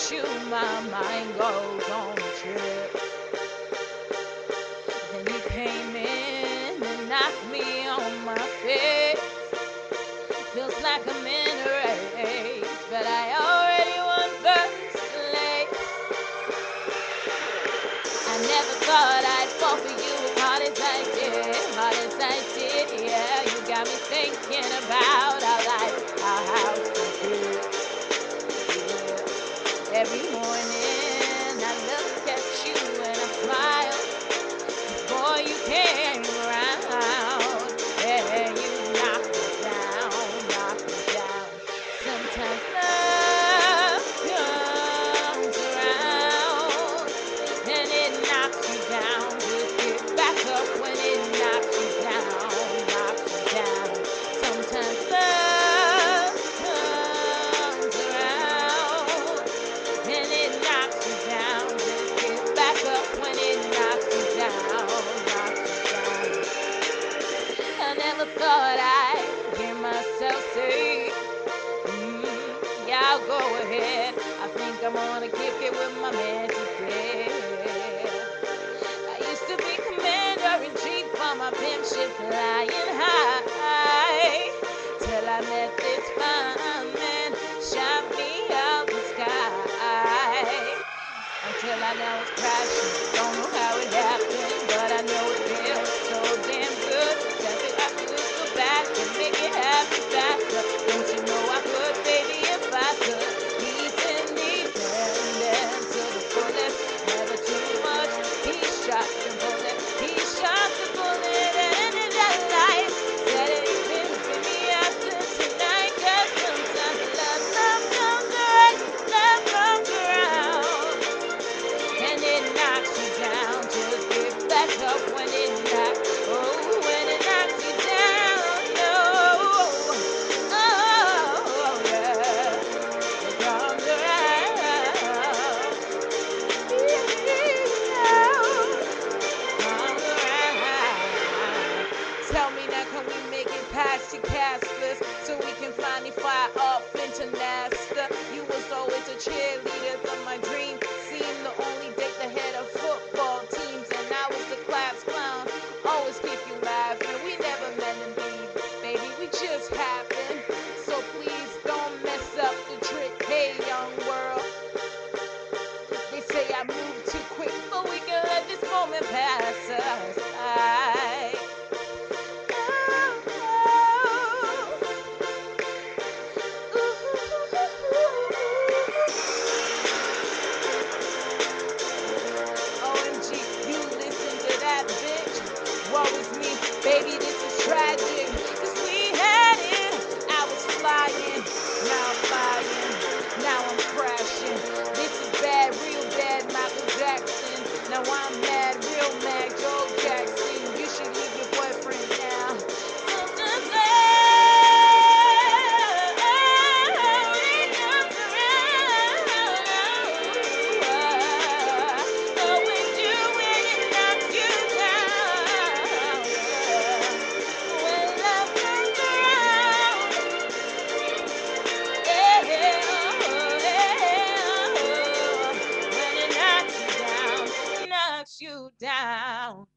you, my mind goes on a trip. Then you came in and knocked me on my face. Feels like I'm in a race, but I already won first place. I never thought I'd fall for you as hard as I did, hard as I did. Yeah, you got me thinking about our life, our house we built. Yeah. Every morning I look at you and I smile. Boy, you came around and you knocked me down, knocked me down. Sometimes love comes around and it knocks you down. Just get back up when it knocks you down, knocks you down. Sometimes love comes around and it knocks you down. Just get back up when it knocks you down, knocks you down. I never thought I'd hear myself say, yeah, I'll go ahead. I think I'm gonna kick it with my man today. I used to be commander in chief on my pimp ship flying high. Till I met this fine man, shot me out the sky. Until I know it's crashing. Don't know how it happened, but I know it feels so damn good. Just that I could go back and make it happen faster. Don't you know I could, baby, if I could. He's independent to the fullest, never too much. He shot the bullet, he shot the bullet and ended that life. Said it ain't been for me after tonight, 'cause sometimes love comes around, love comes around and it knocks you down. Just get back up when it knocks. Oh, when it knocks you down. No, oh yeah, it comes around. Comes around. Tell me now, can we make it past your Casper's so we can finally fly up into Nasta? You was always a cheerleader of my dream. Seemed the only date that had a football teams, and I was the class clown. Always keep you laughing. We never meant to be, baby. We just happened. So please don't mess up the trick. Hey, young world. They say I move too quick, but we can let this moment pass us by. Oh, OMG, you listen to that bitch. Woe is me, baby, this is tragic. 'Cause we had it, I was flying, now I'm flying, now I'm crashing. This is bad, real bad, Michael Jackson. Now I'm mad, real mad, Joe Jackson. You should leave your boyfriend now. Sometimes love, it comes around. Oh, when it knocks you down. When love comes around, yeah, when it knocks you down, knocks you down.